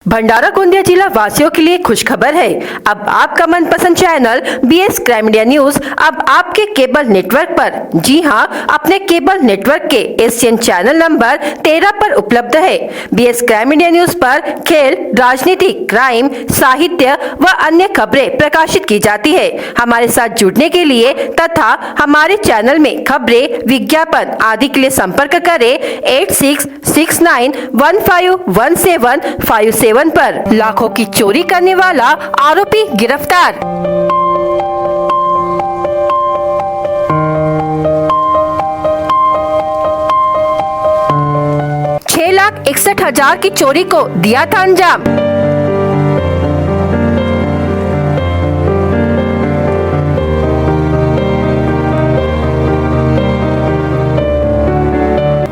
भंडारा गोंदिया जिला वासियों के लिए खुशखबर है। अब आपका मनपसंद channel BS crime media news अब आपके केबल नेटवर्क पर, जी हां, अपने केबल नेटवर्क के एशियन चैनल नंबर 13 पर उपलब्ध है। BS क्राइम मीडिया न्यूज पर खेल, राजनीति, क्राइम, साहित्य व अन्य खबरें प्रकाशित की जाती है। हमारे साथ जुड़ने के लिए तथा हमारे चैनल में खबरें, विज्ञापन आदि के लिए संपर्क करें 8669151757 पर। लाखों की चोरी करने वाला आरोपी गिरफ्तार। ₹6,61,000 की चोरी को दिया था अंजाम।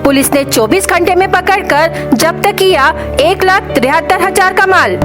पुलिस ने 24 घंटे में पकड़कर जब्त किया 1,73,000 का माल।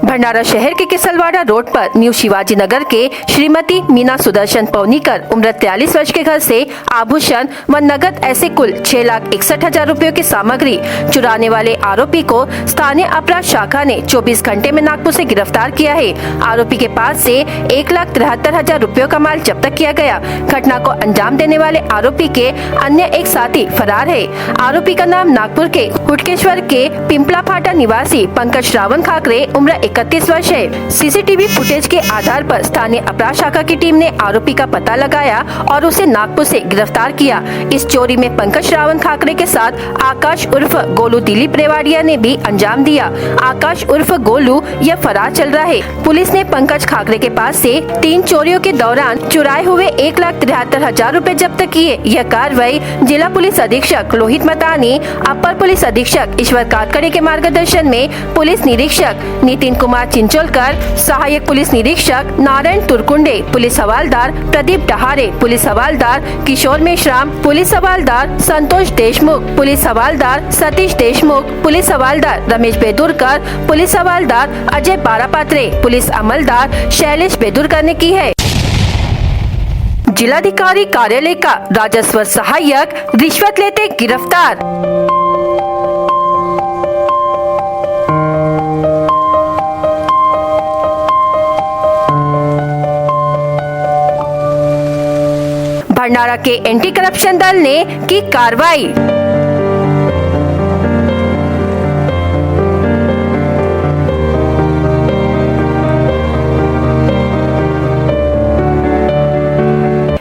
भंडारा शहर के किसलवाड़ा रोड पर न्यू शिवाजी नगर के श्रीमती मीना सुदर्शन पौनीकर उम्र 43 वर्ष के घर से आभूषण व नगद ऐसे कुल 6,61,000 रुपयों की सामग्री चुराने वाले आरोपी को स्थानीय अपराध शाखा ने 24 घंटे में नागपुर से गिरफ्तार किया है। आरोपी के पास से 1,73,000 रुपयों का माल जब्त किया गया। घटना को अंजाम देने वाले आरोपी के अन्य एक साथी फरार है। आरोपी का नाम नागपुर के हुटकेश्वर के पिंपला फाटा निवासी पंकज श्रावण खाकरे उम्र 31 वर्ष है। सीसीटीवी फुटेज के आधार पर स्थानीय अपराध शाखा की टीम ने आरोपी का पता लगाया और उसे नागपुर से गिरफ्तार किया। इस चोरी में पंकज श्रावण खाकरे के साथ आकाश उर्फ गोलू दिलीप रेवाड़िया ने भी अंजाम दिया। आकाश उर्फ गोलू यह फरार चल रहा है। पुलिस ने पंकज खाकरे के पास से 3 चोरियों के दौरान चुराए हुए 1,73,000 रुपए जब्त किए। यह कार्रवाई जिला पुलिस अधीक्षक लोहित मतानी, अपर पुलिस अधीक्षक ईश्वर कातकड़े के मार्गदर्शन में पुलिस निरीक्षक नितिन कुमार चिंचोलकर, सहायक पुलिस निरीक्षक नारायण तुरकुंडे, पुलिस हवालदार प्रदीप डहारे, पुलिस हवालदार किशोर मेश्राम, पुलिस हवालदार संतोष देशमुख, पुलिस हवालदार सतीश देशमुख, पुलिस हवालदार रमेश बेदुरकर, पुलिस हवालदार अजय बारापात्रे, पुलिस अमलदार शैलेश बेदुरकर ने की है। जिलाधिकारी कार्यालय का राजस्व सहायक रिश्वत लेते गिरफ्तार। भंडारा के एंटी करप्शन दल ने की कार्रवाई।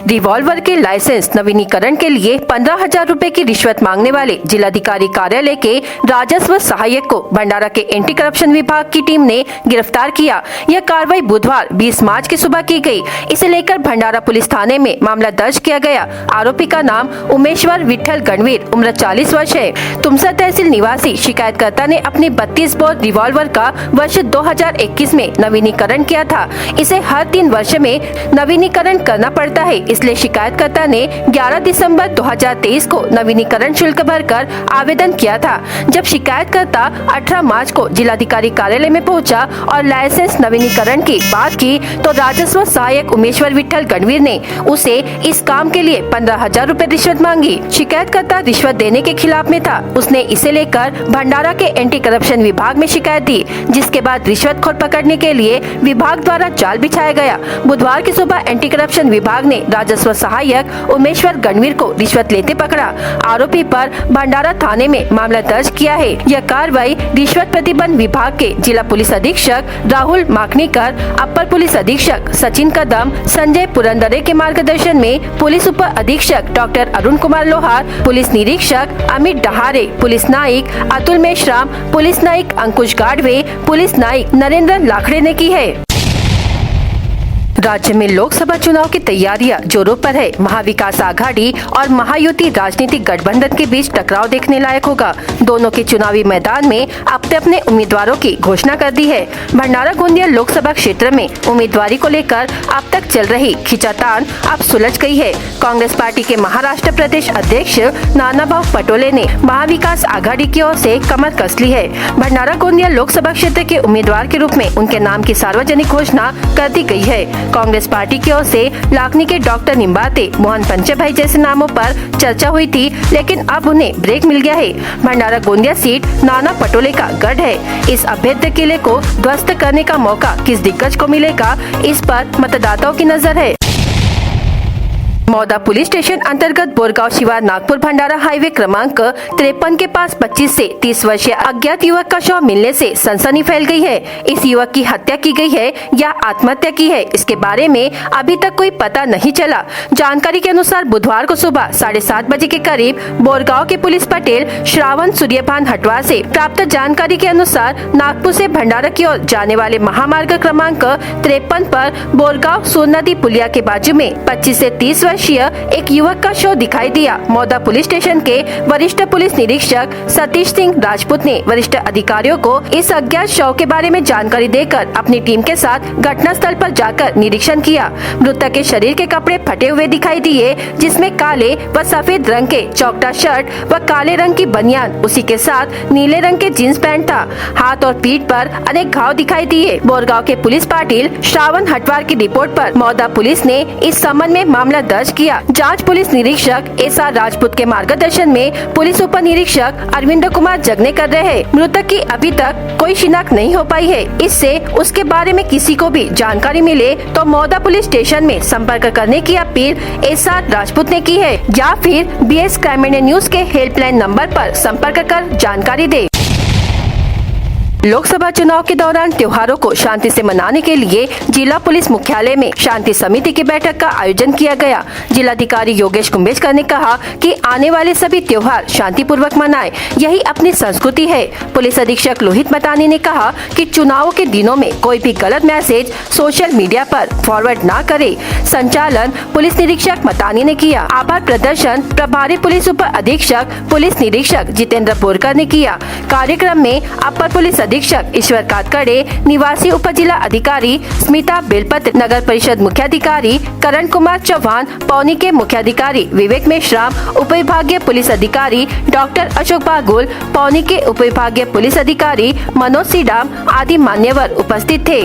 रिवॉल्वर के लाइसेंस नवीनीकरण के लिए 15,000 रुपए की रिश्वत मांगने वाले जिलाधिकारी कार्यालय के राजस्व सहायक को भंडारा के एंटी करप्शन विभाग की टीम ने गिरफ्तार किया। यह कार्रवाई बुधवार 20 मार्च की सुबह की गई। इसे लेकर भंडारा पुलिस थाने में मामला दर्ज किया गया। आरोपी का नाम उमेश्वर विठल गणवीर उम्र 40 वर्ष है। तुमसा तहसील निवासी शिकायतकर्ता ने अपनी 32 बोर रिवॉल्वर का वर्ष 2021 में नवीनीकरण किया था। इसे हर 3 वर्ष में नवीनीकरण करना पड़ता है, इसलिए शिकायतकर्ता ने 11 दिसंबर 2023 को नवीनीकरण शुल्क भरकर आवेदन किया था। जब शिकायतकर्ता 18 मार्च को जिलाधिकारी कार्यालय में पहुंचा और लाइसेंस नवीनीकरण की बात की तो राजस्व सहायक उमेश्वर विठल गणवीर ने उसे इस काम के लिए 15,000 रुपए रिश्वत मांगी। शिकायतकर्ता रिश्वत देने के खिलाफ में था। उसने इसे लेकर भंडारा के एंटी करप्शन विभाग में शिकायत दी, जिसके बाद रिश्वतखोर पकड़ने के लिए विभाग द्वारा जाल बिछाया गया। बुधवार की सुबह एंटी करप्शन विभाग ने राजस्व सहायक उमेश्वर गणवीर को रिश्वत लेते पकड़ा। आरोपी पर भंडारा थाने में मामला दर्ज किया है। यह कार्रवाई रिश्वत प्रतिबंध विभाग के जिला पुलिस अधीक्षक राहुल माखनीकर, अपर पुलिस अधीक्षक सचिन कदम, संजय पुरंदरे के मार्गदर्शन में पुलिस उप अधीक्षक डॉक्टर अरुण कुमार लोहार, पुलिस निरीक्षक अमित डहारे, पुलिस नायक अतुल मेश्राम, पुलिस नायक अंकुश गाडवे, पुलिस नायक नरेंद्र लाखड़े ने की है। राज्य में लोकसभा चुनाव की तैयारियां जोरों पर है। महाविकास आघाड़ी और महायुति राजनीतिक गठबंधन के बीच टकराव देखने लायक होगा। दोनों के चुनावी मैदान में अपने अपने उम्मीदवारों की घोषणा कर दी है। भंडारा गोंदिया लोकसभा क्षेत्र में उम्मीदवारी को लेकर अब तक चल रही खींचातान अब सुलझ गई है। कांग्रेस पार्टी के महाराष्ट्र प्रदेश अध्यक्ष नानाभाऊ पटोले ने महाविकास आघाड़ी की ओर से कमर कस ली है। भंडारा गोंदिया लोकसभा क्षेत्र के उम्मीदवार के रूप में उनके नाम की सार्वजनिक घोषणा कर दी गई है। कांग्रेस पार्टी की ओर से लाखनी के डॉक्टर निम्बाते, मोहन पंचभाई जैसे नामों पर चर्चा हुई थी, लेकिन अब उन्हें ब्रेक मिल गया है। भंडारा गोंदिया सीट नाना पटोले का गढ़ है। इस अभेद्य किले को ध्वस्त करने का मौका किस दिग्गज को मिलेगा, इस पर मतदाताओं की नजर है। मौदा पुलिस स्टेशन अंतर्गत बोरगांव शिवार नागपुर भंडारा हाईवे क्रमांक 53 के पास 25 से 30 वर्षीय अज्ञात युवक का शव मिलने से सनसनी फैल गई है। इस युवक की हत्या की गई है या आत्महत्या की है, इसके बारे में अभी तक कोई पता नहीं चला। जानकारी के अनुसार बुधवार को सुबह 7:30 बजे के करीब बोरगांव के पुलिस पटेल श्रावण सूर्यभान हटवार से प्राप्त जानकारी के अनुसार नागपुर से भंडारा की ओर जाने वाले महामार्ग क्रमांक 53 पर बोरगांव सोन नदी पुलिया के बाजू में 25 से 30 एक युवक का शव दिखाई दिया। मौदा पुलिस स्टेशन के वरिष्ठ पुलिस निरीक्षक सतीश सिंह राजपूत ने वरिष्ठ अधिकारियों को इस अज्ञात शव के बारे में जानकारी देकर अपनी टीम के साथ घटना स्थल पर जाकर निरीक्षण किया। मृतक के शरीर के कपड़े फटे हुए दिखाई दिए, जिसमें काले व सफेद रंग के चौकटा शर्ट व काले रंग की बनियान, उसी के साथ नीले रंग के जींस पैंट था। हाथ और पीठ पर अनेक घाव दिखाई दिए। बोरगांव के पुलिस पाटिल श्रावण हटवार की रिपोर्ट पर मौदा पुलिस ने इस संबंध में मामला दर्ज किया। जांच पुलिस निरीक्षक एसआर राजपूत के मार्गदर्शन में पुलिस उप निरीक्षक अरविंद कुमार जगने कर रहे हैं। मृतक की अभी तक कोई शिनाख्त नहीं हो पाई है। इससे उसके बारे में किसी को भी जानकारी मिले तो मौदा पुलिस स्टेशन में संपर्क करने की अपील एसआर राजपूत ने की है, या फिर BS क्राइम इंडिया न्यूज के हेल्पलाइन नंबर पर संपर्क कर जानकारी दे। लोकसभा चुनाव के दौरान त्योहारों को शांति से मनाने के लिए जिला पुलिस मुख्यालय में शांति समिति की बैठक का आयोजन किया गया। जिलाधिकारी योगेश कुंभेजकर ने कहा कि आने वाले सभी त्योहार शांतिपूर्वक मनाएं, यही अपनी संस्कृति है। पुलिस अधीक्षक लोहित मतानी ने कहा कि चुनावों के दिनों में कोई भी गलत मैसेज सोशल मीडिया पर फॉरवर्ड न करे। संचालन पुलिस निरीक्षक मतानी ने किया। आभार प्रदर्शन प्रभारी पुलिस उप अधीक्षक पुलिस निरीक्षक जितेंद्र बोरकर ने किया। कार्यक्रम में अपर पुलिस अधीक्षक ईश्वर कातकड़े, निवासी उप जिला अधिकारी स्मिता बेलपत, नगर परिषद मुख्याधिकारी करण कुमार चौहान, पौनी के मुख्याधिकारी विवेक मेश्राम, उपविभागीय पुलिस अधिकारी डॉक्टर अशोक बागुल, पौनी के उपविभागीय पुलिस अधिकारी मनोज सीडाम आदि मान्यवर उपस्थित थे।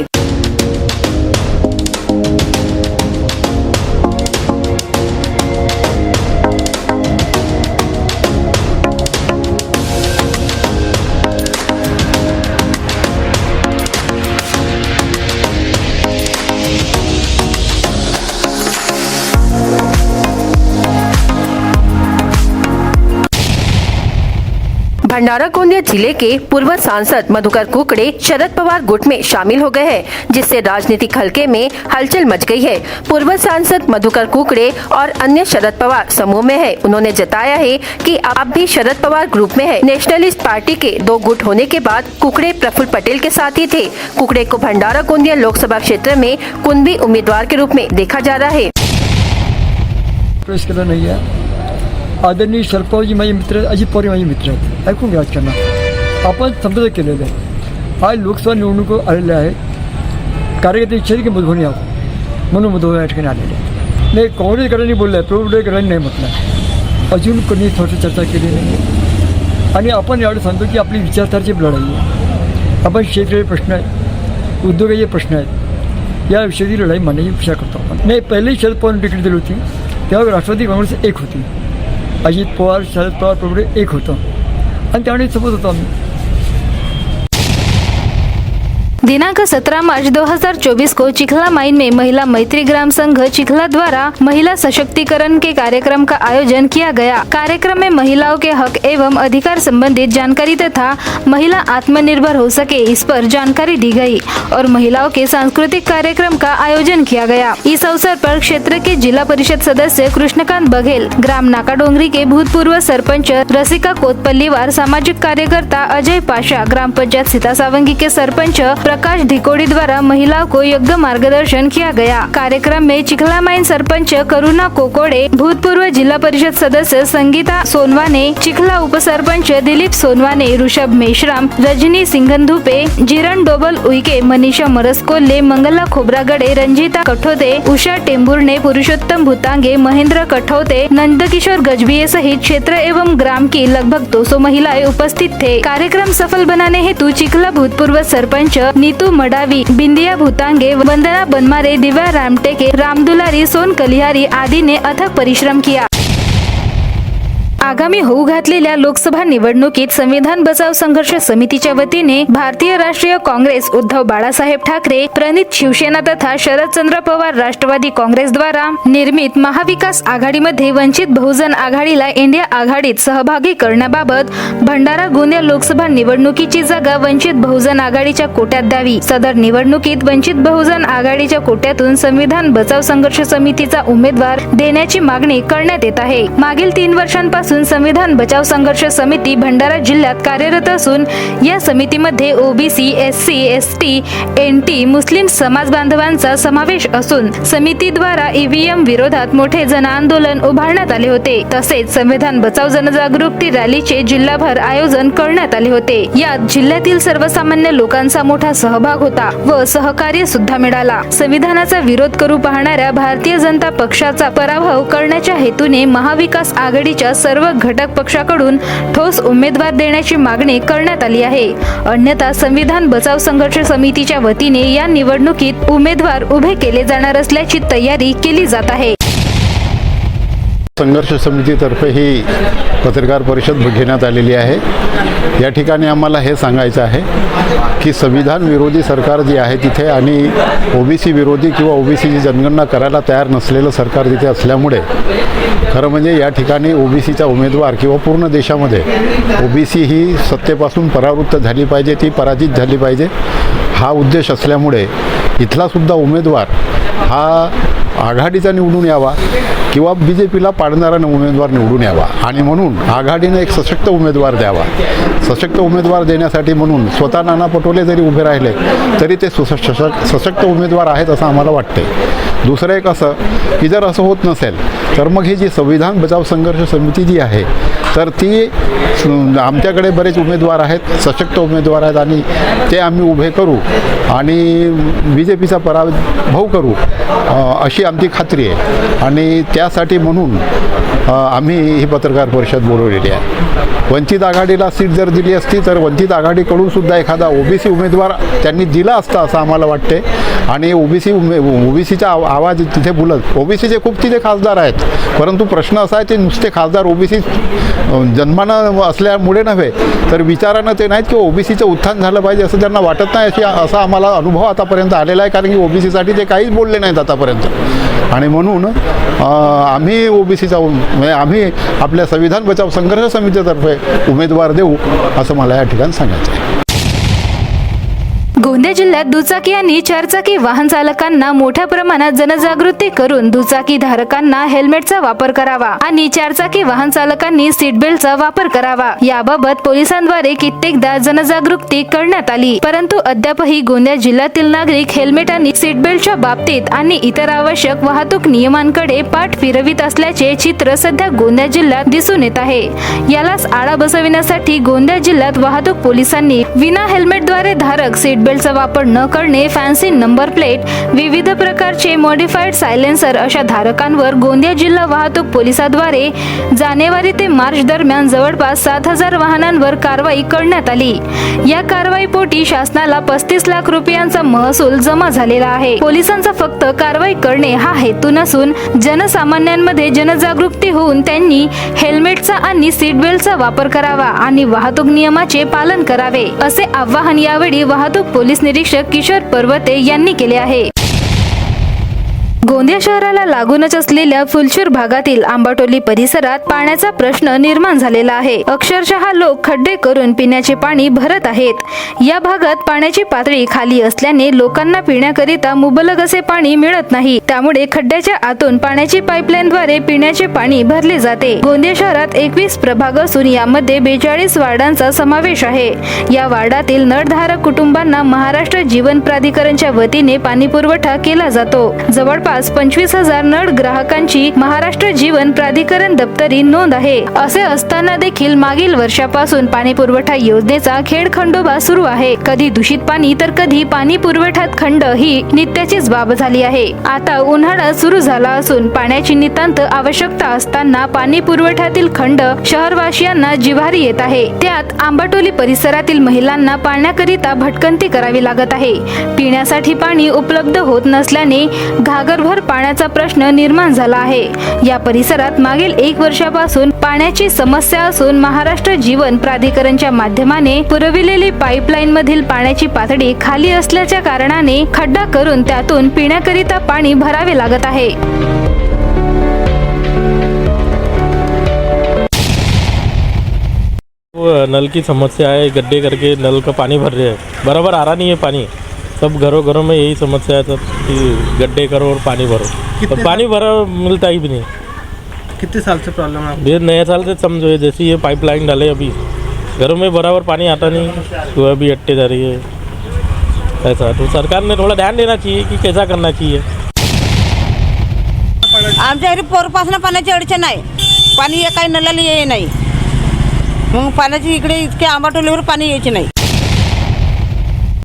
भंडारा गोंदिया जिले के पूर्व सांसद मधुकर कुकड़े शरद पवार गुट में शामिल हो गए हैं, जिससे राजनीतिक हलके में हलचल मच गई है। पूर्व सांसद मधुकर कुकड़े और अन्य शरद पवार समूह में है। उन्होंने जताया है कि अब भी शरद पवार ग्रुप में है। नेशनलिस्ट पार्टी के 2 गुट होने के बाद कुकड़े प्रफुल्ल पटेल के साथ ही थे। कुकड़े को भंडारा गोंदिया लोकसभा क्षेत्र में कुणबी उम्मीदवार के रूप में देखा जा रहा है। आदरणीय शरद पवारजी माझे मित्र आहेत, अजित पवार माझे मित्र आहेत. ऐकून घ्या त्यांना. आपण समजा केलेलं आहे. आज लोकसभा निवडणूक आलेल्या आहे. कार्यकर्ते इच्छा की मधुबनी यावं म्हणून मधुबनी या ठिकाणी आलेले आहे. नाही, काँग्रेसकरांनी बोललं आहे, प्रभुदेवकरांनी नाही म्हटलं. अजून कोणी थोडी चर्चा केली नाही. आणि आपण यावेळी सांगतो की आपली विचारधाराची लढाई आहे. आपण शेतकरी प्रश्न आहेत, उद्योगाचे प्रश्न आहेत, या विषयाची लढाई मांडण्याची इच्छा करतो आपण. नाही, पहिली शरद पवार तिकीट दिली होती तेव्हा राष्ट्रवादी काँग्रेस एक होती. अजित पवार, शरद पवार, प्रभुदेव एक होतं आणि त्यावेळी सोबत होतो आम्ही. दिनांक 17 मार्च 2024 को चिखला माइन में महिला मैत्री ग्राम संघ चिखला द्वारा महिला सशक्तिकरण के कार्यक्रम का आयोजन किया गया। कार्यक्रम में महिलाओं के हक एवं अधिकार संबंधित जानकारी तथा महिला आत्मनिर्भर हो सके इस पर जानकारी दी गई और महिलाओं के सांस्कृतिक कार्यक्रम का आयोजन किया गया। इस अवसर पर क्षेत्र के जिला परिषद सदस्य कृष्णकांत बघेल, ग्राम नाकाडोंगरी के भूतपूर्व सरपंच रसिका कोतपल्लीवार, सामाजिक कार्यकर्ता अजय पाशा, ग्राम पंचायत सीता सावंगी के सरपंच प्रकाश धिकोड़ी द्वारा महिलाओं को योग्य मार्गदर्शन किया गया। कार्यक्रम में चिखला माइन सरपंच करुणा कोकोड़े, भूतपूर्व जिला परिषद सदस्य संगीता सोनवाने, चिखला उप सरपंच दिलीप सोनवाने, ऋषभ मेश्राम, रजनी सिंघनधुपे, जिरण डोबल उइके, मनीषा मरसकोल्ले, मंगला खोब्रागड़े, रंजीता कठोते, उषा टेम्बुर्ने, पुरुषोत्तम भूतांगे, महेंद्र कठौते, नंदकिशोर गजबिये सहित क्षेत्र एवं ग्राम की लगभग 200 महिलाएं उपस्थित थे। कार्यक्रम सफल बनाने हेतु चिखला भूतपूर्व सरपंच नीतू मडावी, बिंदिया भूतांगे, वंदना बनमारे, दिव्या रामटेके, रामदुलारी, सोन कलिहारी आदीने अथक परिश्रम किया। आगामी होऊ घातलेल्या लोकसभा निवडणुकीत संविधान बचाव संघर्ष समितीच्या वतीने भारतीय राष्ट्रीय काँग्रेस उद्धव बाळासाहेब ठाकरे प्रणित शिवसेना तथा शरदचंद्र पवार राष्ट्रवादी काँग्रेस द्वारा निर्मित महाविकास आघाडीमध्ये वंचित बहुजन आघाडीला इंडिया आघाडीत सहभागी करण्याबाबत भंडारा गोंदिया लोकसभा निवडणुकीची जागा वंचित बहुजन आघाडीच्या कोट्यात द्यावी। सदर निवडणुकीत वंचित बहुजन आघाडीच्या कोट्यातून संविधान बचाव संघर्ष समितीचा उमेदवार देण्याची मागणी करण्यात येत आहे। मागील 3 वर्षांपासून संविधान बचाव संघर्ष समिती भंडारा जिल्ह्यात कार्यरत असून या समितीमध्ये ओबीसी, एससी, एसटी, एनटी, मुस्लिम समाज बांधवांचा समावेश असून समितीद्वारा ईव्हीएम विरोधात मोठे जनआंदोलन उभारण्यात आले होते। तसेच संविधान बचाव जनजागृती रॅलीचे जिल्हाभर आयोजन करण्यात आले होते। यात जिल्ह्यातील सर्वसामान्य लोकांचा मोठा सहभाग होता व सहकार्य सुद्धा मिळाला। संविधानाचा विरोध करू पाहणाऱ्या भारतीय जनता पक्षाचा पराभव करण्याच्या हेतूने महाविकास आघाडीच्या सर्व घटक पक्षाकडून ठोस उमेदवार देण्याची मागणी करण्यात आली आहे। अन्यथा संविधान बचाव संघर्ष समितीच्या वतीने या निवडणुकीत उमेदवार उभे केले जाणार असल्याची तयारी केली जात आहे। संघर्ष समितीतर्फे ही पत्रकार परिषद घेण्यात आलेली आहे। या ठिकाणी आम्हाला हे सांगायचं आहे की संविधान विरोधी सरकार जे आहे तिथे आणि ओबीसी विरोधी किंवा ओबीसीची जनगणना करायला तयार नसलेलं सरकार तिथे असल्यामुळे खरं म्हणजे या ठिकाणी ओबीसीचा उमेदवार किंवा पूर्ण देशामध्ये ओबीसी ही सत्तेपासून परावृत्त झाली पाहिजे, ती पराजित झाली पाहिजे हा उद्देश असल्यामुळे इथलासुद्धा उमेदवार हा आघाडीचा निवडून यावा किंवा बीजेपीला पाडणारा उमेदवार निवडून यावा आणि म्हणून आघाडीने एक सशक्त उमेदवार द्यावा। सशक्त उमेदवार देण्यासाठी म्हणून स्वतः नाना पटोले जरी उभे राहिले तरी ते सशक्त उमेदवार आहेत असं आम्हाला वाटते। दुसरं एक असं की जर असं होत नसेल तर मग ही जी संविधान बचाव संघर्ष समिती जी आहे तर ती आमच्याकडे बरेच उमेदवार आहेत, सशक्त उमेदवार आहेत आणि ते आम्ही उभे करू आणि बीजेपीचा पराभव करू अशी आमची खात्री आहे आणि त्यासाठी म्हणून आम्ही ही पत्रकार परिषद बोलवलेली आहे। वंचित आघाडीला सीट जर दिली असती तर वंचित आघाडीकडून सुद्धा एखादा ओबीसी उमेदवार त्यांनी दिला असता असं आम्हाला वाटते आणि ओबीसीचा आवाज तिथे बोलत ओबीसीचे खूप तिथे खासदार आहेत, परंतु प्रश्न असा आहे ते नुसते खासदार ओबीसी जन्मानं असल्यामुळे नव्हे तर विचारानं ते नाहीत की ओबीसीचं उत्थान झालं पाहिजे असं त्यांना वाटत नाही असा आम्हाला अनुभव आतापर्यंत आलेला आहे, कारण की ओबीसीसाठी ते काहीच बोलले नाहीत आतापर्यंत आणि म्हणून आम्ही ओबीसीचा म्हणजे आम्ही आपल्या संविधान बचाव संघर्ष समितीतर्फे उमेदवार देऊ असं मला या ठिकाणी सांगायचं आहे। गोंदिया जिल्ह्यात दुचाकी आणि चारचाकी वाहन चालकांना मोठ्या प्रमाणात जनजागृती करून दुचाकी धारकांना हेल्मेटचा वापर करावा आणि चारचाकी वाहन चालकांनी सीट बेल्टचा वापर करावा याबाबत पोलिसांद्वारे कित्येकदा जनजागृती करण्यात आली, परंतु अद्यापही गोंदिया जिल्ह्यातील नागरिक हेल्मेट आणि सीट बेल्टच्या बाबतीत आणि इतर आवश्यक वाहतूक नियमांकडे पाठ फिरवित असल्याचे चित्र सध्या गोंदिया जिल्ह्यात दिसून येत आहे। यालाच आळा बसविण्यासाठी गोंदिया जिल्ह्यात वाहतूक पोलिसांनी विना हेल्मेटद्वारे धारक सीट बेल्टचा वापर न करणे, फॅन्सी नंबर प्लेट, विविध प्रकारचे मॉडिफाईड सायलेन्सर अशा धारकांवर गोंदिया जिल्हा वाहतूक पोलिसांद्वारे जानेवारी ते मार्च दरम्यान जवळपास 7,000 वाहनांवर कारवाई करण्यात आली। या कारवाईपोटी शासनाला 35 लाख रुपयांचा महसूल जमा झालेला आहे। पोलिसांचा फक्त कारवाई करणे हा हेतू नसून जनसामान्यांमध्ये जनजागृती होऊन त्यांनी हेल्मेटचा आणि सीट बेल्टचा वापर करावा आणि वाहतूक नियमाचे पालन करावे असे आवाहन यावेळी वाहतूक पोलीस निरीक्षक किशोर पर्वते यांनी केले आहे। गोंदिया शहराला लागूनच असलेल्या फुलशूर भागातील आंबाटोली परिसरात पाण्याचा प्रश्न निर्माण झालेला आहे। अक्षरशः लोक खड्डे करून पिण्याचे पाणी भरत आहेत। या भागात पाण्याची पातळी खाली असल्याने लोकांना पिण्याकरिता मुबलक असे पाणी मिळत नाही, त्यामुळे खड्ड्याच्या आतून पाण्याची पाईपलाईनद्वारे पिण्याचे पाणी भरले जाते। गोंदिया शहरात 21 प्रभाग असून यामध्ये 42 वार्डांचा समावेश आहे। या वार्डातील नळधारक कुटुंबांना महाराष्ट्र जीवन प्राधिकरणच्या वतीने पाणी पुरवठा केला जातो। जवळपास जवळपास 25,000 नळ ग्राहकांची महाराष्ट्र जीवन प्राधिकरण दप्तरी नोंद आहे. असे असताना देखील मागील वर्षापासून पाणी पुरवठा योजनेचा खेडखंडोबा सुरू आहे. कधी दूषित पाणी तर कधी पाणी पुरवठ्यात खंड ही नित्याचीच बाब झाली आहे. आता उन्हाळा सुरू झाला असून पाण्याची नितांत आवश्यकता असताना पाणी पुरवठ्यातील खंड शहरवासियांना जिव्हारी येत आहे. त्यात आंबाटोली परिसरातील महिलांना पाण्याकरिता भटकंती करावी लागत आहे. पिण्यासाठी पाणी उपलब्ध होत नसल्याने घागरभर पाण्याचा प्रश्न निर्माण झाला आहे. या परिसरात मागील 1 वर्षापासून पाण्याची समस्या असून महाराष्ट्र जीवन प्राधिकरणच्या माध्यमाने पुरविलेली पाईपलाईन मधील पाण्याची पातळी खाली असल्याच्या कारणाने खड्डा करून त्यातून पिण्याकरिता पाणी भरावे लागत आहे. वो नल की समस्या है, गड्ढे करके नल का पानी भर रहे हैं, बराबर आ रहा नहीं है पानी. सब घरों घरों में यही समस्या है सब कि गड्ढे करो और पानी भरो, और पानी भरा मिलता ही भी नहीं. कितने साल से प्रॉब्लम है? ये नए साल से समझो, जैसे ये पाइपलाइन डाले अभी घरों में बराबर पानी आता नहीं, सुबह भी अट्टे जा रही है. ऐसा तो सरकार ने थोड़ा ध्यान देना चाहिए कि कैसा करना चाहिए. आमच्या घरी पोरपासनं पाण्याची अडचण आहे. पाणी काही नळाला ये नाही. मग पाण्याची इकडे इतके आंबाटोलीवर पाणी यायचे नाही.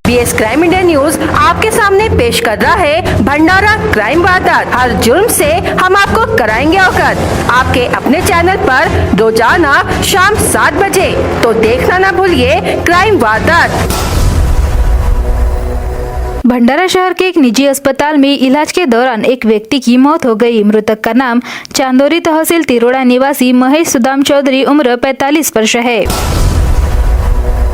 बीएस क्राइम इंडिया न्यूज आपके सामने पेश कर रहा है भंडारा क्राइम वारदात. हर जुर्म से हम आपको कराएंगे अवगत. आपके अपने चैनल पर रोजाना शाम 7 बजे. तो देखना ना भूलिए क्राइम वारदात. भंडारा शहर के एक निजी अस्पताल में इलाज के दौरान एक व्यक्ति की मौत हो गई. मृतक का नाम चांदोरी तहसील तिरोड़ा निवासी महेश सुदाम चौधरी उम्र 45 वर्ष है.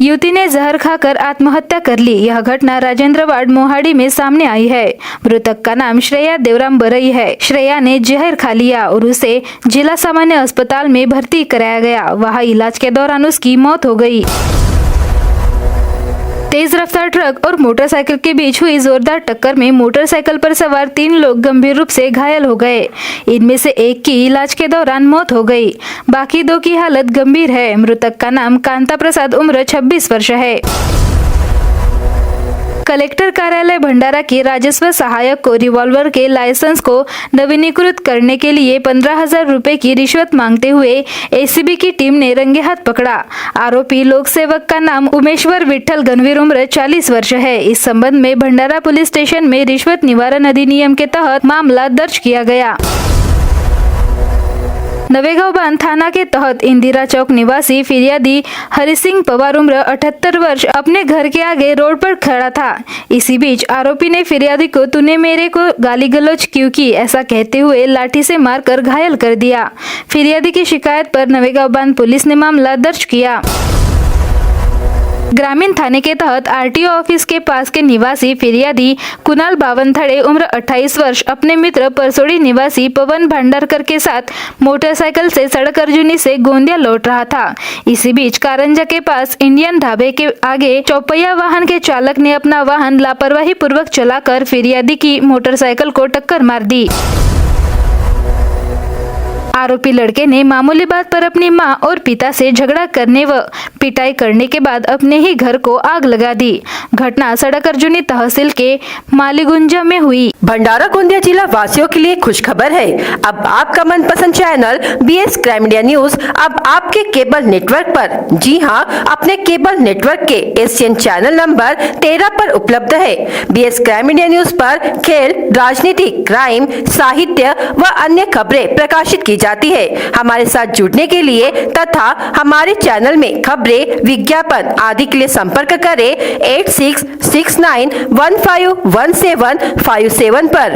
युवती ने जहर खाकर आत्महत्या कर ली. यह घटना राजेंद्रवाड़ मोहाड़ी में सामने आई है. मृतक का नाम श्रेया देवराम बरई है. श्रेया ने जहर खा लिया और उसे जिला सामान्य अस्पताल में भर्ती कराया गया. वहां इलाज के दौरान उसकी मौत हो गई. तेज रफ्तार ट्रक और मोटरसाइकिल के बीच हुई जोरदार टक्कर में मोटरसाइकिल पर सवार 3 लोग गंभीर रूप से घायल हो गए. इनमें से एक की इलाज के दौरान मौत हो गई. बाकी 2 की हालत गंभीर है. मृतक का नाम कांता प्रसाद उम्र 26 वर्ष है. कलेक्टर कार्यालय भंडारा के राजस्व सहायक को रिवॉल्वर के लाइसेंस को नवीनीकृत करने के लिए 15,000 रुपए की रिश्वत मांगते हुए एसीबी की टीम ने रंगे हाथ पकड़ा. आरोपी लोक सेवक का नाम उमेश्वर विठल गणवीर उम्र 40 वर्ष है. इस संबंध में भंडारा पुलिस स्टेशन में रिश्वत निवारण अधिनियम के तहत मामला दर्ज किया गया. नवेगांव बांध थाना के तहत इंदिरा चौक निवासी फिरियादी हरि सिंह पवार उम्र 78 वर्ष अपने घर के आगे रोड पर खड़ा था. इसी बीच आरोपी ने फिरियादी को तूने मेरे को गाली गलौज क्यों की ऐसा कहते हुए लाठी से मारकर घायल कर दिया. फिरियादी की शिकायत पर नवेगांव बांध पुलिस ने मामला दर्ज किया. ग्रामीण थाने के तहत आरटीओ ऑफिस के पास के निवासी फिरियादी कुणाल बावनथड़े उम्र 28 वर्ष अपने मित्र परसोड़ी निवासी पवन भंडारकर के साथ मोटरसाइकिल से सड़क अर्जुनी से गोंदिया लौट रहा था. इसी बीच कारंजा के पास इंडियन ढाबे के आगे चौपहिया वाहन के चालक ने अपना वाहन लापरवाही पूर्वक चलाकर फिरियादी की मोटरसाइकिल को टक्कर मार दी. आरोपी लड़के ने मामूली बात पर अपनी मां और पिता से झगड़ा करने व पिटाई करने के बाद अपने ही घर को आग लगा दी. घटना सड़क अर्जुनी तहसील के मालीगुंजा में हुई. भंडारा गोंदिया जिला वासियों के लिए खुश खबर है. अब आपका मनपसंद channel BS crime India news अब आपके केबल नेटवर्क पर, जी हां, अपने केबल नेटवर्क के एशियन चैनल नंबर 13 पर उपलब्ध है. बीएस क्राइम इंडिया न्यूज पर खेल, राजनीति, क्राइम, साहित्य व अन्य खबरें प्रकाशित की जाती है. हमारे साथ जुड़ने के लिए तथा हमारे चैनल में खबरें, विज्ञापन आदि के लिए संपर्क करें 8669151757 पर.